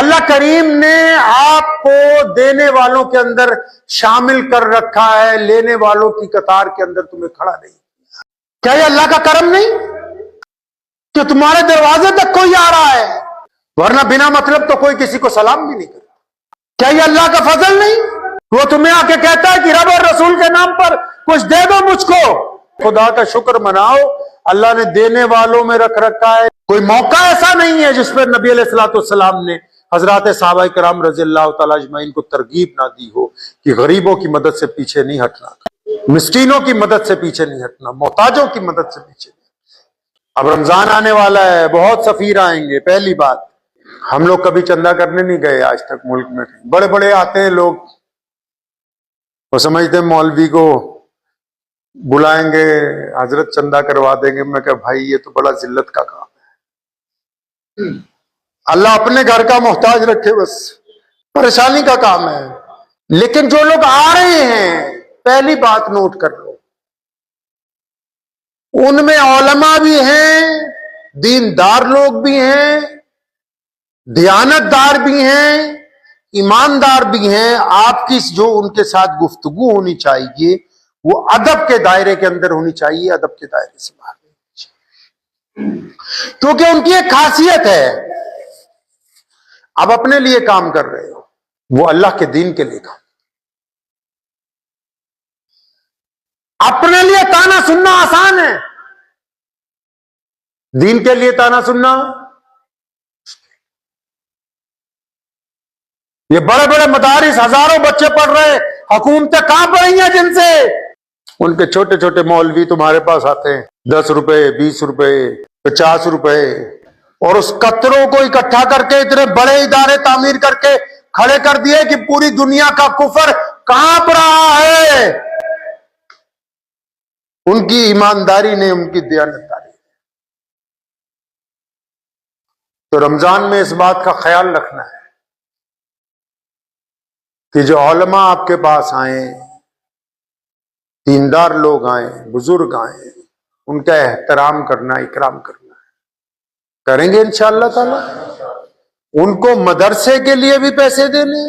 अल्लाह करीम ने आपको देने वालों के अंदर शामिल कर रखा है, लेने वालों की कतार के अंदर तुम्हें खड़ा नहीं। क्या ये अल्लाह का करम नहीं कि तुम्हारे दरवाजे तक कोई आ रहा है? वरना बिना मतलब तो कोई किसी को सलाम भी नहीं करता। क्या ये अल्लाह का फजल नहीं? वो तुम्हें आके कहता है कि रब और रसूल के नाम पर कुछ दे दो मुझको। खुदा का शुक्र मनाओ, अल्लाह ने देने वालों में रख रखा है। कोई मौका ऐसा नहीं है जिस पर नबी अलैहिस्सलाम ने हजरात सहाबा किराम रज़ियल्लाहु तआला अजमईन को तरगीब ना दी हो कि गरीबों की मदद से पीछे नहीं हटना, मिस्कीनों की मदद से पीछे नहीं हटना, मोहताजों की मदद से पीछे नहीं। अब रमजान आने वाला है, बहुत सफीर आएंगे। पहली बात, हम लोग कभी चंदा करने नहीं गए आज तक मुल्क में। बड़े बड़े आते हैं लोग, वो समझते हैं मौलवी को बुलाएंगे, हजरत चंदा करवा देंगे। मैं कहा भाई ये तो बड़ा जिल्लत का काम है। अल्लाह अपने घर का मोहताज रखे, बस परेशानी का काम है। लेकिन जो लोग आ रहे हैं, पहली बात नोट कर लो, उनमें औलमा भी हैं, दीनदार लोग भी हैं, दयानतदार भी हैं, ईमानदार भी हैं। आपकी जो उनके साथ गुफ्तगू होनी चाहिए वो अदब के दायरे के अंदर होनी चाहिए, अदब के दायरे से बाहर नहीं होनी चाहिए। क्योंकि उनकी एक खासियत है, आप अपने लिए काम कर रहे हो, वो अल्लाह के दीन के लिए काम। अपने लिए ताना सुनना आसान है, दीन के लिए ताना सुनना। ये बड़े बड़े मदारिस हजारों बच्चे पढ़ रहे, हुकूमतें कांप रही हैं जिनसे। उनके छोटे छोटे मौलवी तुम्हारे पास आते हैं, 10 रुपए, 20 रुपए, 50 रुपए, और उस कतरों को इकट्ठा करके इतने बड़े इदारे तामीर करके खड़े कर दिए कि पूरी दुनिया का कुफर कांप रहा है। उनकी ईमानदारी ने, उनकी दयानतदारी ने। तो रमजान में इस बात का ख्याल रखना है कि जो औलमा आपके पास आए, दीनदार लोग आए, बुजुर्ग आए, उनका एहतराम करना, इकराम करना है। करेंगे इंशाअल्लाह ताला। उनको मदरसे के लिए भी पैसे देने,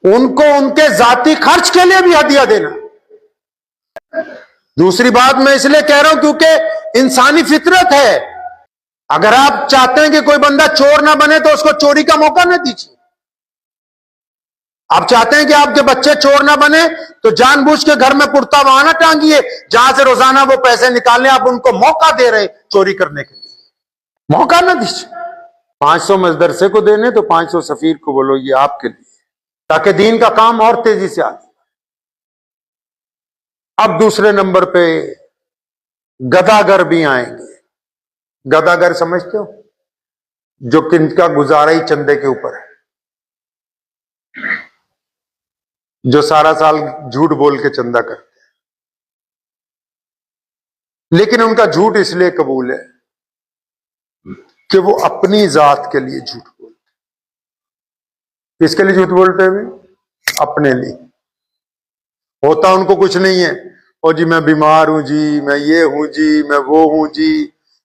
उनको उनके जाती खर्च के लिए भी हदिया देना। दूसरी बात मैं इसलिए कह रहा हूं क्योंकि इंसानी फितरत है। अगर आप चाहते हैं कि कोई बंदा चोर ना बने तो उसको चोरी का मौका ना दीजिए। आप चाहते हैं कि आपके बच्चे चोर ना बने तो जानबूझ के घर में पुरता बहाना टांगिए जहां से रोजाना वो पैसे निकालने। आप उनको मौका दे रहे चोरी करने के लिए, मौका ना दीजिए। 500 मदरसे को देने तो 500 सफीर को बोलो ये आपके लिए, ताकि दीन का काम और तेजी से आगे। अब दूसरे नंबर पे गदागर भी आएंगे। गदागर समझते हो? जो किनका गुजारा ही चंदे के ऊपर है, जो सारा साल झूठ बोल के चंदा करते हैं, लेकिन उनका झूठ इसलिए कबूल है कि वो अपनी जात के लिए झूठ बोलते। किसके लिए झूठ बोलते हैं? अपने लिए। होता उनको कुछ नहीं है। ओ जी मैं बीमार हूं जी, मैं ये हूं जी, मैं वो हूं जी।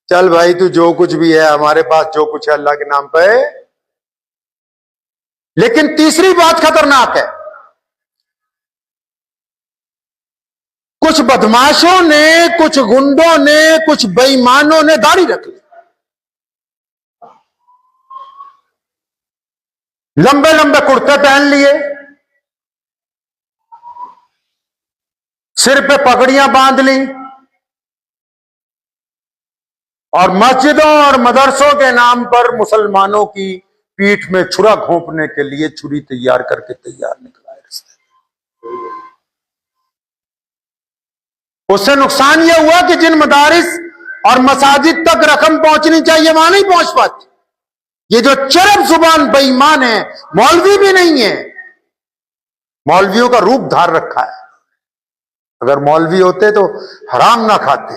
चल भाई तू जो कुछ भी है, हमारे पास जो कुछ है अल्लाह के नाम पे। लेकिन तीसरी बात खतरनाक है, कुछ बदमाशों ने, कुछ गुंडों ने, कुछ बेईमानों ने दाढ़ी रख ली, लंबे लंबे कुर्ते पहन लिए, सिर पे पगड़ियां बांध ली, और मस्जिदों और मदरसों के नाम पर मुसलमानों की पीठ में छुरा घोंपने के लिए छुरी तैयार करके तैयार निकला है रास्ते। उससे नुकसान यह हुआ कि जिन मदारिस और मसाजिद तक रकम पहुंचनी चाहिए वहां नहीं पहुंच पाती। ये जो चरब जुबान बेईमान है, मौलवी भी नहीं है, मौलवियों का रूप धार रखा है। अगर मौलवी होते तो हराम ना खाते।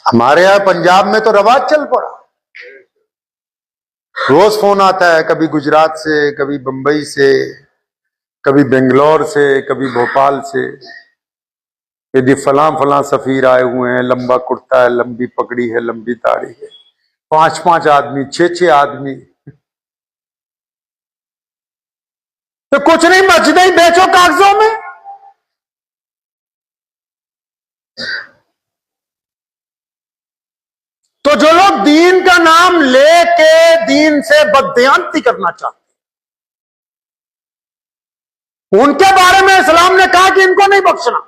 हमारे यहां पंजाब में तो रवाज चल पड़ा, रोज फोन आता है, कभी गुजरात से, कभी बंबई से, कभी बेंगलोर से, कभी भोपाल से। कि जी फलां फलां सफीर आए हुए हैं, लंबा कुर्ता है, लंबी पगड़ी है, लंबी दाढ़ी है, 5-5 आदमी, 6-6 आदमी। तो कुछ नहीं, मस्जिदें ही बेचो कागजों में। तो जो लोग दीन का नाम लेके दीन से बददयांती करना चाहते, उनके बारे में इस्लाम ने कहा कि इनको नहीं बख्शना।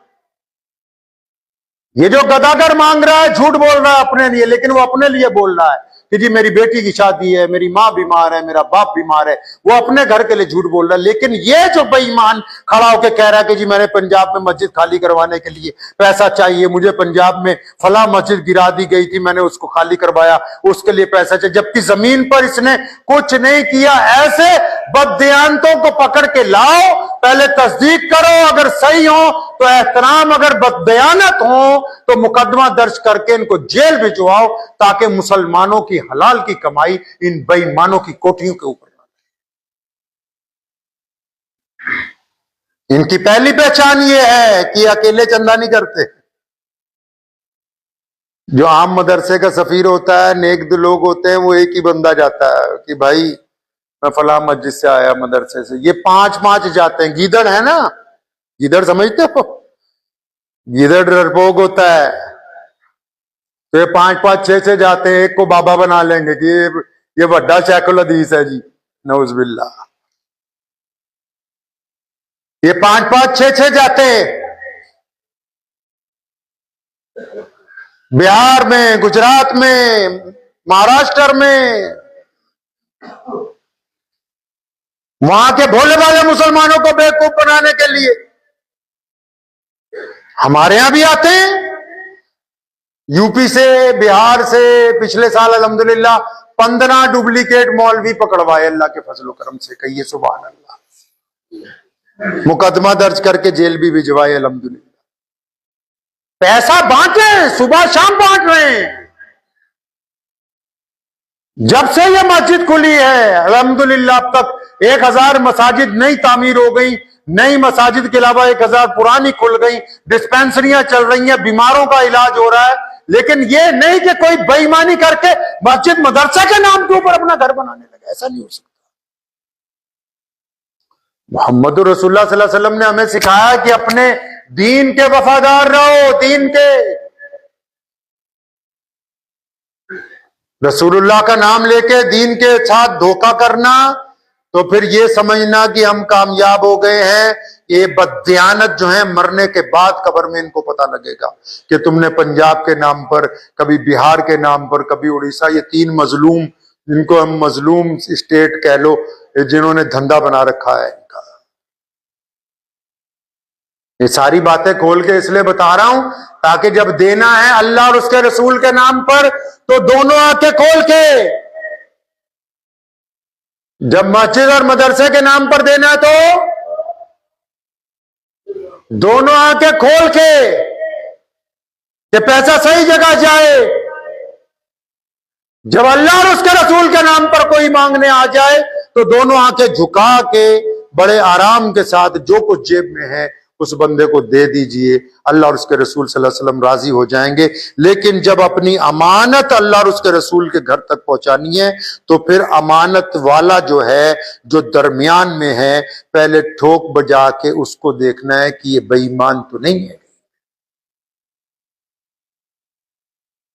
ये जो गदागर मांग रहा है, झूठ बोल रहा है अपने लिए, लेकिन वो अपने लिए बोल रहा है कि जी मेरी बेटी की शादी है, मेरी मां बीमार है, मेरा बाप बीमार है, वो अपने घर के लिए झूठ बोल रहा है। लेकिन ये जो बेईमान खड़ा होकर कह रहा है कि जी मैंने पंजाब में मस्जिद खाली करवाने के लिए पैसा चाहिए, मुझे पंजाब में फला मस्जिद गिरा दी गई थी, मैंने उसको खाली करवाया, उसके लिए पैसा चाहिए, जबकि जमीन पर इसने कुछ नहीं किया। ऐसे बददियांतों को पकड़ के लाओ, पहले तस्दीक करो, अगर सही हो तो एहतराम, अगर बददयानत हो तो मुकदमा दर्ज करके इनको जेल भिजवाओ, ताकि मुसलमानों की हलाल की कमाई इन बेईमानों की कोठियों के ऊपर। इनकी पहली पहचान ये है कि अकेले चंदा नहीं करते। जो आम मदरसे का सफीर होता है, नेक लोग होते हैं, वो एक ही बंदा जाता है कि भाई मैं फला मस्जिद से आया, मदरसे से। ये 5-5 जाते हैं। गीदड़ है ना, गीदड़ समझते हो, गीदड़ डरपोक होता है, तो ये 5-5 6-6 जाते हैं, एक को बाबा बना लेंगे कि ये बड़ा शैखुल हदीस है जी, नौजुबिल्ला। ये 5-5 6-6 जाते हैं। बिहार में, गुजरात में, महाराष्ट्र में, वहां के भोले भाले मुसलमानों को बेवकूफ बनाने के लिए हमारे यहां भी आते हैं। यूपी से, बिहार से पिछले साल अल्हम्दुलिल्लाह 15 डुप्लीकेट मौलवी पकड़वाए अल्लाह के फजल करम से। कहिए सुभान अल्लाह। मुकदमा दर्ज करके जेल भी भिजवाए अल्हम्दुलिल्लाह। पैसा बांटे, सुबह शाम बांट रहे हैं। जब से ये मस्जिद खुली है अल्हम्दुलिल्लाह अब तक 1000 मसाजिद नई तामीर हो गई, नई मसाजिद के अलावा 1000 पुरानी खुल गई, डिस्पेंसरियां चल रही हैं, बीमारों का इलाज हो रहा है। लेकिन ये नहीं कि कोई बेईमानी करके मस्जिद मदरसा के नाम के ऊपर अपना घर बनाने लगे, ऐसा नहीं हो सकता। मोहम्मद रसूलुल्लाह सल्लल्लाहु अलैहि वसल्लम ने हमें सिखाया कि अपने दीन के वफादार रहो, दीन के। रसूलुल्लाह का नाम लेके दीन के साथ धोखा करना, तो फिर ये समझना कि हम कामयाब हो गए हैं। ये बददियानत जो है मरने के बाद कब्र में इनको पता लगेगा कि तुमने पंजाब के नाम पर, कभी बिहार के नाम पर, कभी उड़ीसा, ये 3 मजलूम, जिनको हम मजलूम स्टेट कह लो, जिन्होंने धंधा बना रखा है इनका। ये सारी बातें खोल के इसलिए बता रहा हूं ताकि जब देना है अल्लाह और उसके रसूल के नाम पर तो दोनों आंखें खोल के, जब मस्जिद और मदरसे के नाम पर देना है तो दोनों आंखें खोल के कि पैसा सही जगह जाए। जब अल्लाह और उसके रसूल के नाम पर कोई मांगने आ जाए तो दोनों आंखें झुका के बड़े आराम के साथ जो कुछ जेब में है उस बंदे को दे दीजिए, अल्लाह और उसके रसूल सल्लल्लाहु अलैहि वसल्लम राजी हो जाएंगे। लेकिन जब अपनी अमानत अल्लाह और उसके रसूल के घर तक पहुंचानी है तो फिर अमानत वाला जो है, जो दरमियान में है, पहले ठोक बजा के उसको देखना है कि ये बेईमान तो नहीं है।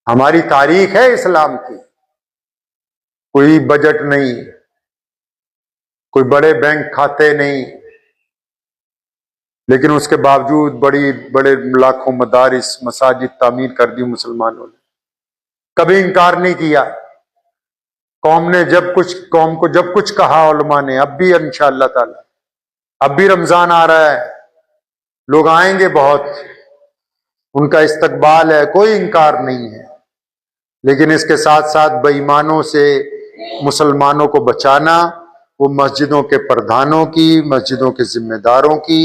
हमारी तारीख है इस्लाम की, कोई बजट नहीं, कोई बड़े बैंक खाते नहीं, लेकिन उसके बावजूद बड़ी बड़े लाखों मदारिस, मसाजिद तामीर कर दी मुसलमानों ने। कभी इंकार नहीं किया। कौम को जब कुछ कहा उलमा ने, अब भी इंशाअल्लाह ताला, अब भी रमजान आ रहा है, लोग आएंगे बहुत, उनका इस्तकबाल है, कोई इंकार नहीं है। लेकिन इसके साथ साथ बेईमानों से मुसलमानों को बचाना, वो मस्जिदों के प्रधानों की, मस्जिदों के जिम्मेदारों की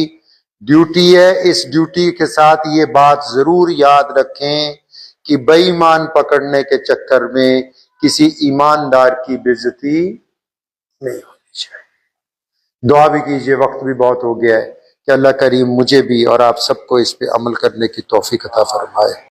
ड्यूटी है। इस ड्यूटी के साथ ये बात जरूर याद रखें कि बेईमान पकड़ने के चक्कर में किसी ईमानदार की बेइज्जती नहीं होनी चाहिए। दुआ भी कीजिए, वक्त भी बहुत हो गया है कि अल्लाह करीम मुझे भी और आप सबको इस पे अमल करने की तौफीक अता फरमाए।